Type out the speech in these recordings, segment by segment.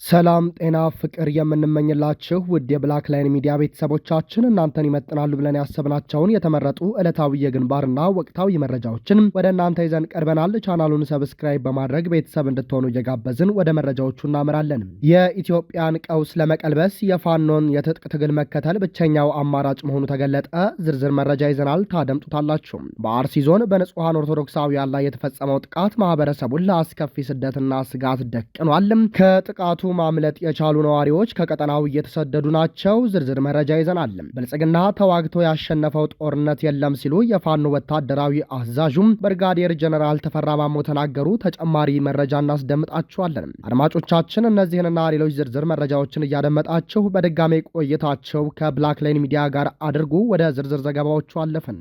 ሰላም ጤና ፍቅር የምንመኝላችሁ ውድ የብላክ ላይን ሚዲያ ቤተሰቦቻችን እናንተን ይመጥናሉ ብለን ያሰብናቸውን የተመረጡ ዕለታዊ የግንባርና ወቅታዊ መረጃዎችን ወደ እናንተ ይዘን ቀርበናል። ቻናሉን ሰብስክራይብ በማድረግ ቤተሰብ እንድትሆኑ እየጋበዝን ወደ መረጃዎቹ እናመራለን። የኢትዮጵያን ቀውስ ለመቀልበስ የፋኖን የትጥቅ ትግል መከተል ብቸኛው አማራጭ መሆኑ ተገለጠ። ዝርዝር መረጃ ይዘናል፣ ታደምጡታላችሁ። በአርሲ ዞን በንጹሐን ኦርቶዶክሳውያን ላይ የተፈጸመው ጥቃት ማህበረሰቡን ለአስከፊ ስደትና ስጋት ደቅኗል። ከጥቃቱ ማምለጥ የቻሉ ነዋሪዎች ከቀጠናው እየተሰደዱ ናቸው። ዝርዝር መረጃ ይዘናል። ብልጽግና ተዋግቶ ያሸነፈው ጦርነት የለም ሲሉ የፋኖ ወታደራዊ አዛዡም ብርጋዴር ጀነራል ተፈራ ማሞ ተናገሩ። ተጨማሪ መረጃ እናስደምጣችኋለን። አድማጮቻችን እነዚህንና ሌሎች ዝርዝር መረጃዎችን እያደመጣችሁ በድጋሜ ቆይታቸው ከብላክ ላይን ሚዲያ ጋር አድርጉ። ወደ ዝርዝር ዘገባዎቹ አለፍን።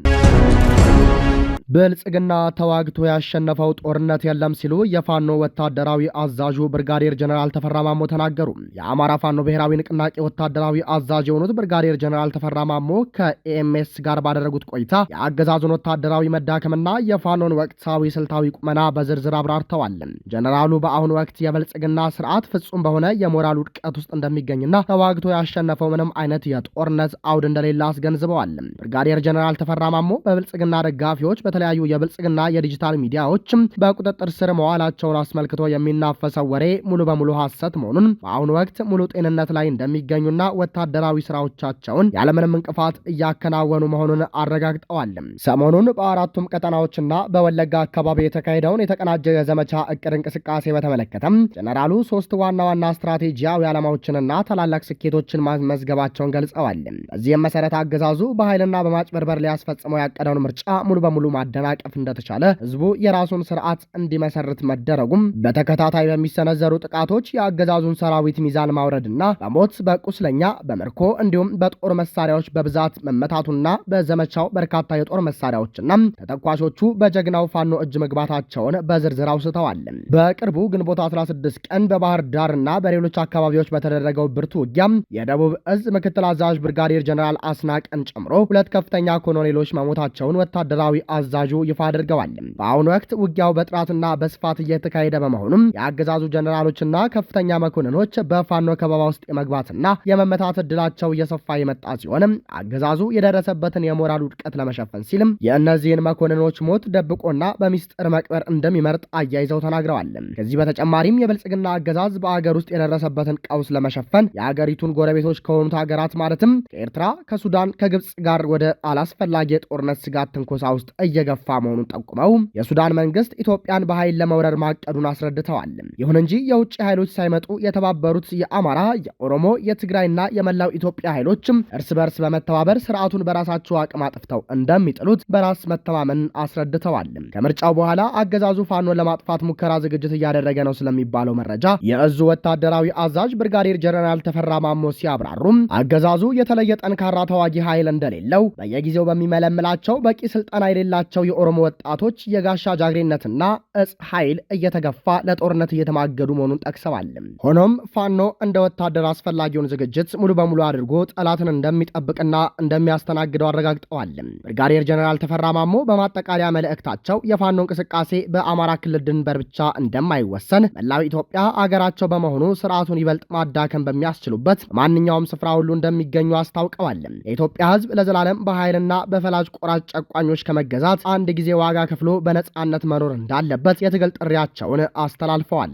ብልጽግና ተዋግቶ ያሸነፈው ጦርነት የለም ሲሉ የፋኖ ወታደራዊ አዛዡ ብርጋዴር ጀነራል ተፈራ ማሞ ተናገሩ። የአማራ ፋኖ ብሔራዊ ንቅናቄ ወታደራዊ አዛዥ የሆኑት ብርጋዴር ጀነራል ተፈራ ማሞ ከኤኤምኤስ ጋር ባደረጉት ቆይታ የአገዛዙን ወታደራዊ መዳከምና የፋኖን ወቅታዊ ስልታዊ ቁመና በዝርዝር አብራርተዋል። ጀነራሉ በአሁኑ ወቅት የብልጽግና ስርዓት ፍጹም በሆነ የሞራል ውድቀት ውስጥ እንደሚገኝና ተዋግቶ ያሸነፈው ምንም አይነት የጦርነት አውድ እንደሌለ አስገንዝበዋል። ብርጋዴር ጀነራል ተፈራ ማሞ በብልጽግና ደጋፊዎች በተለያዩ የብልጽግና የዲጂታል ሚዲያዎችም በቁጥጥር ስር መዋላቸውን አስመልክቶ የሚናፈሰው ወሬ ሙሉ በሙሉ ሐሰት መሆኑን በአሁኑ ወቅት ሙሉ ጤንነት ላይ እንደሚገኙና ወታደራዊ ስራዎቻቸውን ያለምንም እንቅፋት እያከናወኑ መሆኑን አረጋግጠዋል። ሰሞኑን በአራቱም ቀጠናዎችና በወለጋ አካባቢ የተካሄደውን የተቀናጀ የዘመቻ እቅድ እንቅስቃሴ በተመለከተም ጀነራሉ ሶስት ዋና ዋና ስትራቴጂያዊ ዓላማዎችንና ታላላቅ ስኬቶችን ማስመዝገባቸውን ገልጸዋል። በዚህም መሰረት አገዛዙ በኃይልና በማጭበርበር ሊያስፈጽመው ያቀደውን ምርጫ ሙሉ በሙሉ ማደናቀፍ እንደተቻለ ህዝቡ የራሱን ስርዓት እንዲመሰርት መደረጉም በተከታታይ በሚሰነዘሩ ጥቃቶች የአገዛዙን ሰራዊት ሚዛን ማውረድና በሞት በቁስለኛ በምርኮ እንዲሁም በጦር መሳሪያዎች በብዛት መመታቱና በዘመቻው በርካታ የጦር መሳሪያዎችና ተተኳሾቹ በጀግናው ፋኖ እጅ መግባታቸውን በዝርዝር አውስተዋል። በቅርቡ ግንቦት 16 ቀን በባህር ዳርና በሌሎች አካባቢዎች በተደረገው ብርቱ ውጊያ የደቡብ እዝ ምክትል አዛዥ ብርጋዴር ጀነራል አስናቀን ጨምሮ ሁለት ከፍተኛ ኮሎኔሎች መሞታቸውን ወታደራዊ አዛዡ ይፋ አድርገዋል። በአሁኑ ወቅት ውጊያው በጥራትና በስፋት እየተካሄደ በመሆኑም የአገዛዙ ጀነራሎችና ከፍተኛ መኮንኖች በፋኖ ከበባ ውስጥ የመግባትና የመመታት እድላቸው እየሰፋ የመጣ ሲሆን አገዛዙ የደረሰበትን የሞራል ውድቀት ለመሸፈን ሲልም የእነዚህን መኮንኖች ሞት ደብቆና በሚስጥር መቅበር እንደሚመርጥ አያይዘው ተናግረዋል። ከዚህ በተጨማሪም የብልጽግና አገዛዝ በአገር ውስጥ የደረሰበትን ቀውስ ለመሸፈን የአገሪቱን ጎረቤቶች ከሆኑት ሀገራት ማለትም ከኤርትራ፣ ከሱዳን፣ ከግብጽ ጋር ወደ አላስፈላጊ የጦርነት ስጋት ትንኮሳ ውስጥ እየገፋ መሆኑን ጠቁመው የሱዳን መንግስት ኢትዮጵያን በኃይል ለመውረር ማቀዱን አስረድተዋል። ይሁን እንጂ የውጭ ኃይሎች ሳይመጡ የተባበሩት የአማራ፣ የኦሮሞ፣ የትግራይና የመላው ኢትዮጵያ ኃይሎችም እርስ በርስ በመተባበር ስርዓቱን በራሳቸው አቅም አጥፍተው እንደሚጥሉት በራስ መተማመን አስረድተዋል። ከምርጫው በኋላ አገዛዙ ፋኖን ለማጥፋት ሙከራ ዝግጅት እያደረገ ነው ስለሚባለው መረጃ የእዙ ወታደራዊ አዛዥ ብርጋዴር ጀነራል ተፈራ ማሞ ሲያብራሩም አገዛዙ የተለየ ጠንካራ ተዋጊ ኃይል እንደሌለው በየጊዜው በሚመለምላቸው በቂ ስልጠና የሌላቸው የኦሮሞ ወጣቶች የጋሻ ጃግሬነትና እጽ ኃይል እየተገፋ ለጦርነት እየተማገዱ መሆኑን ጠቅሰዋል። ሆኖም ፋኖ እንደ ወታደር አስፈላጊውን ዝግጅት ሙሉ በሙሉ አድርጎ ጠላትን እንደሚጠብቅና እንደሚያስተናግደው አረጋግጠዋል። ብርጋዴር ጀነራል ተፈራ ማሞ በማጠቃለያ መልእክታቸው የፋኖ እንቅስቃሴ በአማራ ክልል ድንበር ብቻ እንደማይወሰን መላው ኢትዮጵያ አገራቸው በመሆኑ ስርዓቱን ይበልጥ ማዳከም በሚያስችሉበት ማንኛውም ስፍራ ሁሉ እንደሚገኙ አስታውቀዋል። የኢትዮጵያ ሕዝብ ለዘላለም በኃይልና በፈላጭ ቆራጭ ጨቋኞች ከመገዛት አንድ ጊዜ ዋጋ ከፍሎ በነጻነት መኖር እንዳለበት የትግል ጥሪያቸውን አስተላልፈዋል።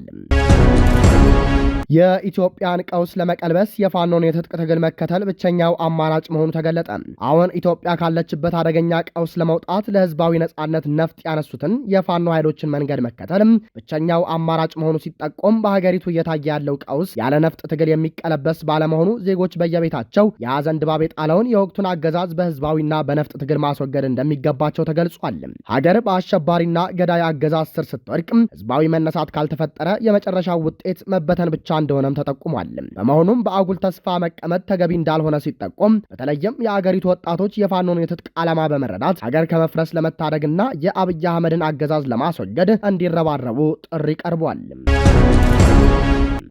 የኢትዮጵያን ቀውስ ለመቀልበስ የፋኖን የትጥቅ ትግል መከተል ብቸኛው አማራጭ መሆኑ ተገለጠ። አሁን ኢትዮጵያ ካለችበት አደገኛ ቀውስ ለመውጣት ለህዝባዊ ነጻነት ነፍጥ ያነሱትን የፋኖ ኃይሎችን መንገድ መከተልም ብቸኛው አማራጭ መሆኑ ሲጠቆም በሀገሪቱ እየታየ ያለው ቀውስ ያለ ነፍጥ ትግል የሚቀለበስ ባለመሆኑ ዜጎች በየቤታቸው የሐዘን ድባብ የጣለውን የወቅቱን አገዛዝ በህዝባዊና በነፍጥ ትግል ማስወገድ እንደሚገባቸው ተገልጿል። ሀገር በአሸባሪና ገዳይ አገዛዝ ስር ስትወድቅ ህዝባዊ መነሳት ካልተፈጠረ የመጨረሻው ውጤት መበተን ብቻ እንደሆነም ተጠቁሟል። በመሆኑም በአጉል ተስፋ መቀመጥ ተገቢ እንዳልሆነ ሲጠቆም በተለይም የአገሪቱ ወጣቶች የፋኖን የትጥቅ ዓላማ በመረዳት ሀገር ከመፍረስ ለመታደግና የአብይ አህመድን አገዛዝ ለማስወገድ እንዲረባረቡ ጥሪ ቀርቧል።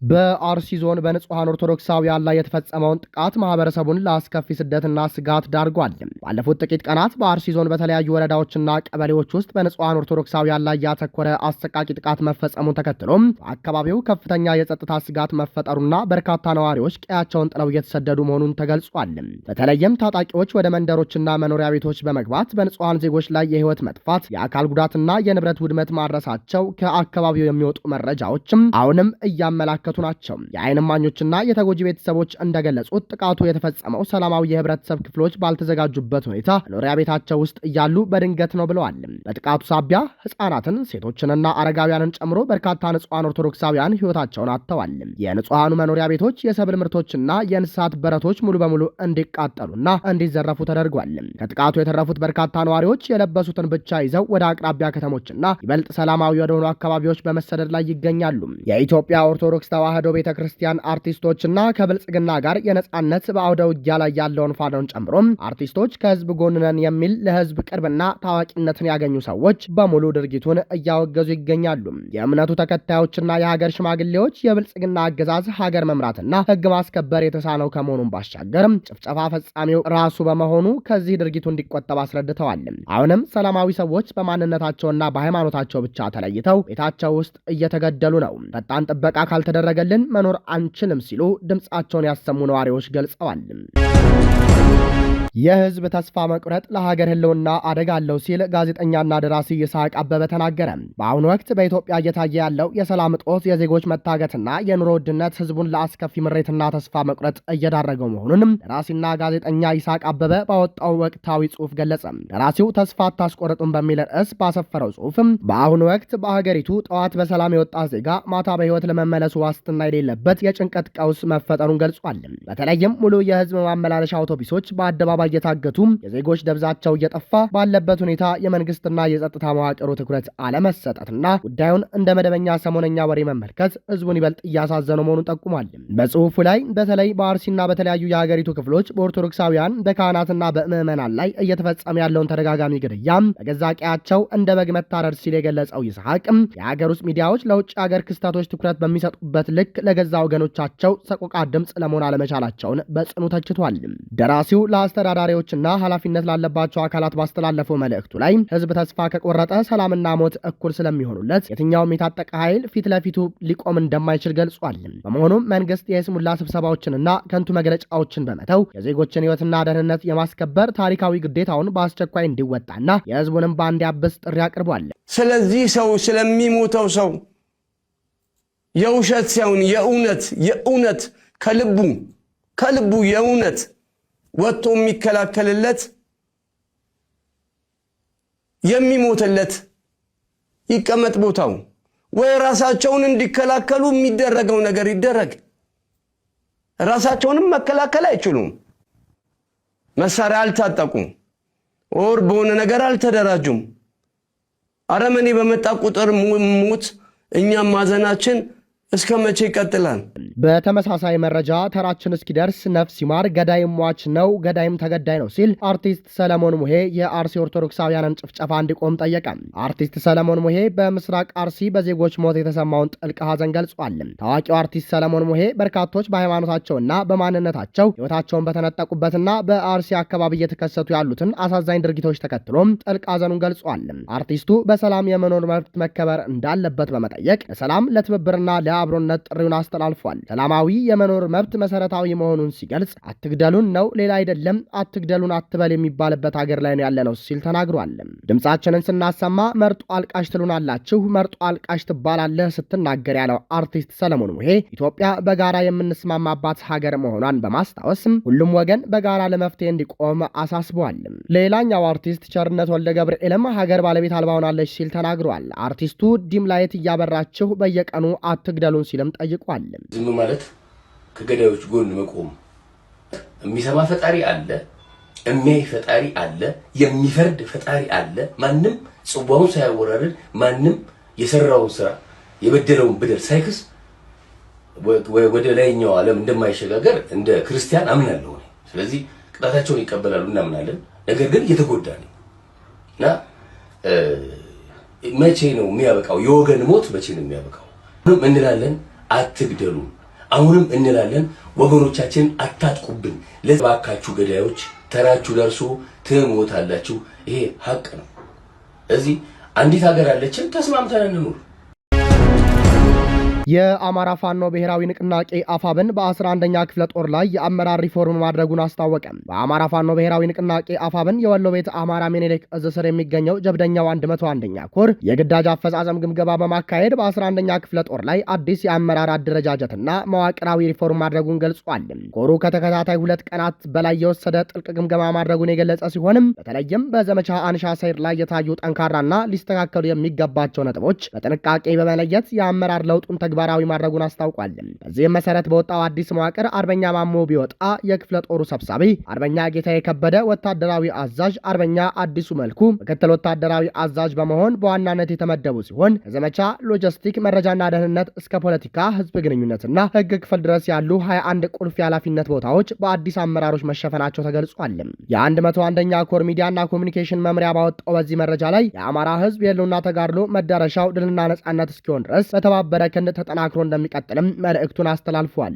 በአርሲ ዞን በንጹሐን ኦርቶዶክሳውያን ላይ የተፈጸመውን ጥቃት ማህበረሰቡን ለአስከፊ ስደትና ስጋት ዳርጓል። ባለፉት ጥቂት ቀናት በአርሲ ዞን በተለያዩ ወረዳዎችና ቀበሌዎች ውስጥ በንጹሃን ኦርቶዶክሳውያን ላይ ያተኮረ አሰቃቂ ጥቃት መፈጸሙን ተከትሎ በአካባቢው ከፍተኛ የጸጥታ ስጋት መፈጠሩና በርካታ ነዋሪዎች ቀያቸውን ጥለው እየተሰደዱ መሆኑን ተገልጿል። በተለይም ታጣቂዎች ወደ መንደሮችና መኖሪያ ቤቶች በመግባት በንጹሃን ዜጎች ላይ የህይወት መጥፋት፣ የአካል ጉዳትና የንብረት ውድመት ማድረሳቸው ከአካባቢው የሚወጡ መረጃዎችም አሁንም እያመላከቱ ናቸው። የዓይን እማኞችና የተጎጂ ቤተሰቦች እንደገለጹት ጥቃቱ የተፈጸመው ሰላማዊ የህብረተሰብ ክፍሎች ባልተዘጋጁበት ሁኔታ መኖሪያ ቤታቸው ውስጥ እያሉ በድንገት ነው ብለዋል። በጥቃቱ ሳቢያ ህጻናትን፣ ሴቶችንና አረጋውያንን ጨምሮ በርካታ ንጹሃን ኦርቶዶክሳውያን ህይወታቸውን አጥተዋል። የንጹሃኑ መኖሪያ ቤቶች፣ የሰብል ምርቶችና የእንስሳት በረቶች ሙሉ በሙሉ እንዲቃጠሉና እንዲዘረፉ ተደርጓል። ከጥቃቱ የተረፉት በርካታ ነዋሪዎች የለበሱትን ብቻ ይዘው ወደ አቅራቢያ ከተሞችና ይበልጥ ሰላማዊ ወደሆኑ አካባቢዎች በመሰደድ ላይ ይገኛሉ። የኢትዮጵያ ኦርቶዶክስ ተዋሕዶ ቤተክርስቲያን አርቲስቶችና ከብልጽግና ጋር የነጻነት በአውደ ውጊያ ላይ ያለውን ፋኖን ጨምሮ አርቲስቶች ከህዝብ ጎን ነን የሚል ለህዝብ ቅርብና ታዋቂነትን ያገኙ ሰዎች በሙሉ ድርጊቱን እያወገዙ ይገኛሉ። የእምነቱ ተከታዮችና የሀገር ሽማግሌዎች የብልጽግና አገዛዝ ሀገር መምራትና ህግ ማስከበር የተሳነው ከመሆኑን ባሻገር ጭፍጨፋ ፈጻሚው ራሱ በመሆኑ ከዚህ ድርጊቱ እንዲቆጠብ አስረድተዋል። አሁንም ሰላማዊ ሰዎች በማንነታቸውና በሃይማኖታቸው ብቻ ተለይተው ቤታቸው ውስጥ እየተገደሉ ነው። ፈጣን ጥበቃ ካልተደረገልን መኖር አንችልም ሲሉ ድምጻቸውን ያሰሙ ነዋሪዎች ገልጸዋል። የህዝብ ተስፋ መቁረጥ ለሀገር ህልውና አደጋ አለው ሲል ጋዜጠኛና ደራሲ ይስሐቅ አበበ ተናገረ። በአሁኑ ወቅት በኢትዮጵያ እየታየ ያለው የሰላም እጦት፣ የዜጎች መታገትና የኑሮ ውድነት ህዝቡን ለአስከፊ ምሬትና ተስፋ መቁረጥ እየዳረገው መሆኑንም ደራሲና ጋዜጠኛ ይስሐቅ አበበ ባወጣው ወቅታዊ ጽሑፍ ገለጸ። ደራሲው ተስፋ አታስቆርጡም በሚል ርዕስ ባሰፈረው ጽሑፍም በአሁኑ ወቅት በሀገሪቱ ጠዋት በሰላም የወጣ ዜጋ ማታ በህይወት ለመመለሱ ዋስትና የሌለበት የጭንቀት ቀውስ መፈጠሩን ገልጿል። በተለይም ሙሉ የህዝብ ማመላለሻ አውቶቡሶች በአደባባይ እየታገቱ የዜጎች ደብዛቸው እየጠፋ ባለበት ሁኔታ የመንግስትና የጸጥታ መዋቅሩ ትኩረት አለመሰጠትና ጉዳዩን እንደ መደበኛ ሰሞነኛ ወሬ መመልከት ህዝቡን ይበልጥ እያሳዘነው መሆኑን ጠቁሟል። በጽሁፉ ላይ በተለይ በአርሲና በተለያዩ የሀገሪቱ ክፍሎች በኦርቶዶክሳውያን በካህናትና በምዕመናን ላይ እየተፈጸመ ያለውን ተደጋጋሚ ግድያ በገዛ ቀያቸው እንደ በግ መታረድ ሲል የገለጸው ይስሐቅ የሀገር ውስጥ ሚዲያዎች ለውጭ ሀገር ክስተቶች ትኩረት በሚሰጡበት ልክ ለገዛ ወገኖቻቸው ሰቆቃ ድምፅ ለመሆን አለመቻላቸውን በጽኑ ተችቷል። ደራሲው ለአስተዳዳሪዎችና ኃላፊነት ላለባቸው አካላት ባስተላለፈው መልእክቱ ላይ ህዝብ ተስፋ ከቆረጠ ሰላምና ሞት እኩል ስለሚሆኑለት የትኛውም የታጠቀ ኃይል ፊት ለፊቱ ሊቆም እንደማይችል ገልጿል። በመሆኑም መንግስት የስሙላ ስብሰባዎችንና ከንቱ መግለጫዎችን በመተው የዜጎችን ህይወትና ደህንነት የማስከበር ታሪካዊ ግዴታውን በአስቸኳይ እንዲወጣና የህዝቡንም ባንድ ያብስ ጥሪ አቅርቧል። ስለዚህ ሰው ስለሚሞተው ሰው የውሸት ሳይሆን የእውነት ከልቡ የእውነት ወጥቶ የሚከላከልለት የሚሞትለት ይቀመጥ ቦታው፣ ወይ ራሳቸውን እንዲከላከሉ የሚደረገው ነገር ይደረግ። ራሳቸውንም መከላከል አይችሉም። መሳሪያ አልታጠቁም፣ ወር በሆነ ነገር አልተደራጁም። አረመኔ በመጣ ቁጥር ሞት እኛም ማዘናችን እስከ መቼ ይቀጥላል? በተመሳሳይ መረጃ ተራችን እስኪደርስ ነፍስ ይማር ገዳይም ሟች ነው ገዳይም ተገዳይ ነው ሲል አርቲስት ሰለሞን ሙሄ የአርሲ ኦርቶዶክሳውያንን ጭፍጨፋ እንዲቆም ጠየቀ። አርቲስት ሰለሞን ሙሄ በምስራቅ አርሲ በዜጎች ሞት የተሰማውን ጥልቅ ሐዘን ገልጿል። ታዋቂው አርቲስት ሰለሞን ሙሄ በርካቶች በሃይማኖታቸውና በማንነታቸው ሕይወታቸውን በተነጠቁበትና በአርሲ አካባቢ እየተከሰቱ ያሉትን አሳዛኝ ድርጊቶች ተከትሎም ጥልቅ ሐዘኑን ገልጿል። አርቲስቱ በሰላም የመኖር መብት መከበር እንዳለበት በመጠየቅ ለሰላም ለትብብርና አብሮነት ጥሪውን አስተላልፏል። ሰላማዊ የመኖር መብት መሰረታዊ መሆኑን ሲገልጽ አትግደሉን ነው ሌላ አይደለም፣ አትግደሉን አትበል የሚባልበት ሀገር ላይ ነው ያለነው ሲል ተናግሯል። ድምጻችንን ስናሰማ መርጦ አልቃሽ ትሉናላችሁ፣ መርጦ አልቃሽ ትባላለህ ስትናገር ያለው አርቲስት ሰለሞን ሙሄ ኢትዮጵያ በጋራ የምንስማማባት ሀገር መሆኗን በማስታወስ ሁሉም ወገን በጋራ ለመፍትሄ እንዲቆም አሳስቧል። ሌላኛው አርቲስት ቸርነት ወልደ ገብርኤልም ሀገር ባለቤት አልባ ሆናለች ሲል ተናግሯል። አርቲስቱ ዲም ላይት እያበራችሁ በየቀኑ አትግደሉን ሲልም ጠይቋል። ዝም ማለት ከገዳዮች ጎን መቆም። የሚሰማ ፈጣሪ አለ፣ የሚያይ ፈጣሪ አለ፣ የሚፈርድ ፈጣሪ አለ። ማንም ጽዋውን ሳያወራርድ፣ ማንም የሰራውን ስራ የበደለውን በደል ሳይክስ ወደ ላይኛው ዓለም እንደማይሸጋገር እንደ ክርስቲያን አምናለሁ። ስለዚህ ቅጣታቸውን ይቀበላሉ እናምናለን። ነገር ግን እየተጎዳ ነው እና መቼ ነው የሚያበቃው? የወገን ሞት መቼ ነው የሚያበቃው? አሁንም እንላለን አትግደሉ። አሁንም እንላለን ወገኖቻችን አታጥቁብን። ለባካችሁ ገዳዮች ተራችሁ ደርሶ ትሞታላችሁ። ይሄ ሀቅ ነው። እዚህ አንዲት ሀገር አለችን፣ ተስማምተን እንኑር። የአማራ ፋኖ ብሔራዊ ንቅናቄ አፋብን በ11ኛ ክፍለ ጦር ላይ የአመራር ሪፎርም ማድረጉን አስታወቀ። በአማራ ፋኖ ብሔራዊ ንቅናቄ አፋብን የወሎ ቤት አማራ ሚኒሊክ እዝ ስር የሚገኘው ጀብደኛው 101ኛ ኮር የግዳጅ አፈጻጸም ግምገማ በማካሄድ በ11ኛ ክፍለ ጦር ላይ አዲስ የአመራር አደረጃጀትና መዋቅራዊ ሪፎርም ማድረጉን ገልጿል። ኮሩ ከተከታታይ 2 ቀናት በላይ የወሰደ ጥልቅ ግምገማ ማድረጉን የገለጸ ሲሆንም በተለይም በዘመቻ አንሻ ሰይር ላይ የታዩ ጠንካራና ሊስተካከሉ የሚገባቸው ነጥቦች በጥንቃቄ በመለየት የአመራር ለውጡን ተግባራዊ ማድረጉን አስታውቋል። በዚህም መሰረት በወጣው አዲስ መዋቅር አርበኛ ማሞ ቢወጣ የክፍለ ጦሩ ሰብሳቢ፣ አርበኛ ጌታዬ ከበደ ወታደራዊ አዛዥ፣ አርበኛ አዲሱ መልኩ ምክትል ወታደራዊ አዛዥ በመሆን በዋናነት የተመደቡ ሲሆን ከዘመቻ ሎጂስቲክ፣ መረጃና ደህንነት እስከ ፖለቲካ፣ ህዝብ ግንኙነትና ህግ ክፍል ድረስ ያሉ 21 ቁልፍ የኃላፊነት ቦታዎች በአዲስ አመራሮች መሸፈናቸው ተገልጿል። የ101ኛ ኮር ሚዲያና ኮሚኒኬሽን መምሪያ ባወጣው በዚህ መረጃ ላይ የአማራ ህዝብ የህልውና ተጋድሎ መዳረሻው ድልና ነጻነት እስኪሆን ድረስ በተባበረ ክንድ ተጠናክሮ እንደሚቀጥልም መልእክቱን አስተላልፏል።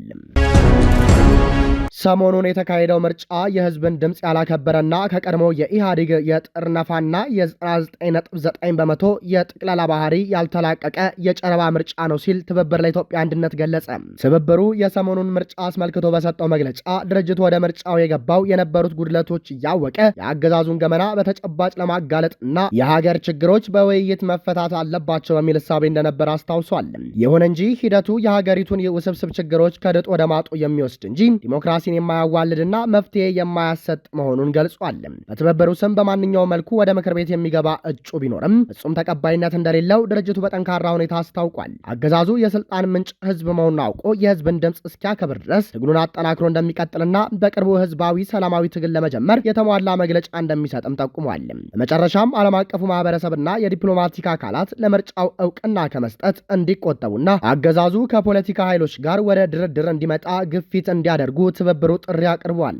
ሰሞኑን የተካሄደው ምርጫ የህዝብን ድምፅ ያላከበረና ከቀድሞ የኢህአዴግ የጥርነፋና የ99.9 በመቶ የጥቅለላ ባህሪ ያልተላቀቀ የጨረባ ምርጫ ነው ሲል ትብብር ለኢትዮጵያ አንድነት ገለጸ። ትብብሩ የሰሞኑን ምርጫ አስመልክቶ በሰጠው መግለጫ ድርጅቱ ወደ ምርጫው የገባው የነበሩት ጉድለቶች እያወቀ የአገዛዙን ገመና በተጨባጭ ለማጋለጥና የሀገር ችግሮች በውይይት መፈታት አለባቸው በሚል እሳቤ እንደነበር አስታውሷል። ይሁን እንጂ ሂደቱ የሀገሪቱን ውስብስብ ችግሮች ከድጥ ወደ ማጡ የሚወስድ እንጂ ዲሞክራሲን የማያዋልድና መፍትሄ የማያሰጥ መሆኑን ገልጿል። በትብብሩ ስም በማንኛውም መልኩ ወደ ምክር ቤት የሚገባ እጩ ቢኖርም ፍጹም ተቀባይነት እንደሌለው ድርጅቱ በጠንካራ ሁኔታ አስታውቋል። አገዛዙ የስልጣን ምንጭ ህዝብ መሆኑን አውቆ የህዝብን ድምፅ እስኪያከብር ድረስ ትግሉን አጠናክሮ እንደሚቀጥልና በቅርቡ ህዝባዊ ሰላማዊ ትግል ለመጀመር የተሟላ መግለጫ እንደሚሰጥም ጠቁሟል። በመጨረሻም ዓለም አቀፉ ማህበረሰብና የዲፕሎማቲክ አካላት ለምርጫው እውቅና ከመስጠት እንዲቆጠቡና አገዛዙ ከፖለቲካ ኃይሎች ጋር ወደ ድርድር እንዲመጣ ግፊት እንዲያደርጉ ትብብሩ ጥሪ አቅርቧል።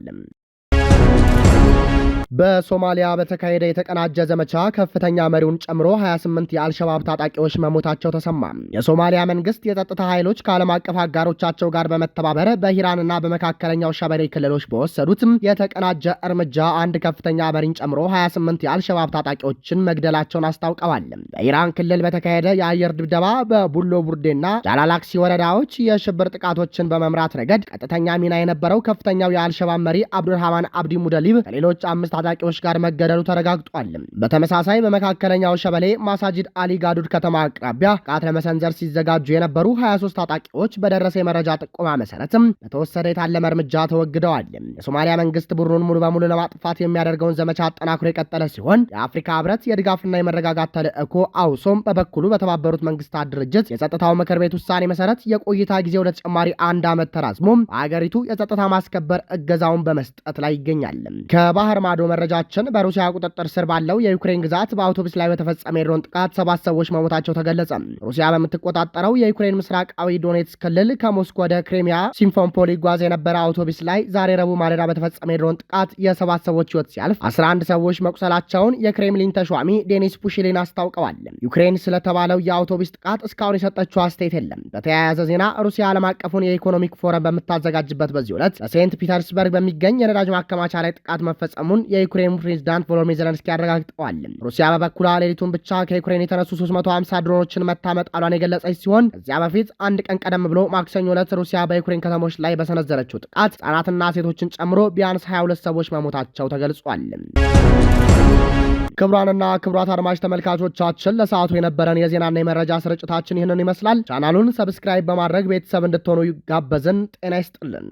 በሶማሊያ በተካሄደ የተቀናጀ ዘመቻ ከፍተኛ መሪውን ጨምሮ 28 የአልሸባብ ታጣቂዎች መሞታቸው ተሰማ። የሶማሊያ መንግስት የጸጥታ ኃይሎች ከዓለም አቀፍ አጋሮቻቸው ጋር በመተባበር በሂራንና በመካከለኛው ሸበሌ ክልሎች በወሰዱት የተቀናጀ እርምጃ አንድ ከፍተኛ መሪን ጨምሮ 28 የአልሸባብ ታጣቂዎችን መግደላቸውን አስታውቀዋል። በኢራን ክልል በተካሄደ የአየር ድብደባ በቡሎ ቡርዴና ጃላላክሲ ወረዳዎች የሽብር ጥቃቶችን በመምራት ረገድ ቀጥተኛ ሚና የነበረው ከፍተኛው የአልሸባብ መሪ አብዱርሃማን አብዲ ሙደሊብ ከሌሎች 5 ታጣቂዎች ጋር መገደሉ ተረጋግጧል። በተመሳሳይ በመካከለኛው ሸበሌ ማሳጅድ አሊ ጋዱድ ከተማ አቅራቢያ ጥቃት ለመሰንዘር ሲዘጋጁ የነበሩ 23 ታጣቂዎች በደረሰ የመረጃ ጥቆማ መሰረትም በተወሰደ የታለመ እርምጃ ተወግደዋል። የሶማሊያ መንግስት ቡድኑን ሙሉ በሙሉ ለማጥፋት የሚያደርገውን ዘመቻ አጠናክሮ የቀጠለ ሲሆን የአፍሪካ ህብረት የድጋፍና የመረጋጋት ተልዕኮ አውሶም በበኩሉ በተባበሩት መንግስታት ድርጅት የጸጥታው ምክር ቤት ውሳኔ መሰረት የቆይታ ጊዜው ለተጨማሪ 1 ዓመት ተራዝሞም በአገሪቱ የጸጥታ ማስከበር እገዛውን በመስጠት ላይ ይገኛል። ከባህር ማዶ መረጃችን በሩሲያ ቁጥጥር ስር ባለው የዩክሬን ግዛት በአውቶቡስ ላይ በተፈጸመ የድሮን ጥቃት 7 ሰዎች መሞታቸው ተገለጸ። ሩሲያ በምትቆጣጠረው የዩክሬን ምስራቃዊ ዶኔትስክ ክልል ከሞስኮ ወደ ክሬሚያ ሲምፎንፖል ይጓዝ የነበረ አውቶቡስ ላይ ዛሬ ረቡዕ ማለዳ በተፈጸመ የድሮን ጥቃት የ7 ሰዎች ህይወት ሲያልፍ 11 ሰዎች መቁሰላቸውን የክሬምሊን ተሿሚ ዴኒስ ፑሽሊን አስታውቀዋል። ዩክሬን ስለተባለው የአውቶቡስ ጥቃት እስካሁን የሰጠችው አስተያየት የለም። በተያያዘ ዜና ሩሲያ ዓለም አቀፉን የኢኮኖሚክ ፎረም በምታዘጋጅበት በዚህ ዕለት በሴንት ፒተርስበርግ በሚገኝ የነዳጅ ማከማቻ ላይ ጥቃት መፈጸሙን የዩክሬን ፕሬዝዳንት ቮሎዲሚር ዜሌንስኪ አረጋግጠዋል። ሩሲያ በበኩሏ ሌሊቱን ብቻ ከዩክሬን የተነሱ 350 ድሮኖችን መታመጣሏን የገለጸች ሲሆን ከዚያ በፊት አንድ ቀን ቀደም ብሎ ማክሰኞ ዕለት ሩሲያ በዩክሬን ከተሞች ላይ በሰነዘረችው ጥቃት ህጻናትና ሴቶችን ጨምሮ ቢያንስ 22 ሰዎች መሞታቸው ተገልጿል። ክቡራንና ክቡራት አድማጭ ተመልካቾቻችን ለሰዓቱ የነበረን የዜናና የመረጃ ስርጭታችን ይህንን ይመስላል። ቻናሉን ሰብስክራይብ በማድረግ ቤተሰብ እንድትሆኑ ጋበዝን። ጤና ይስጥልን።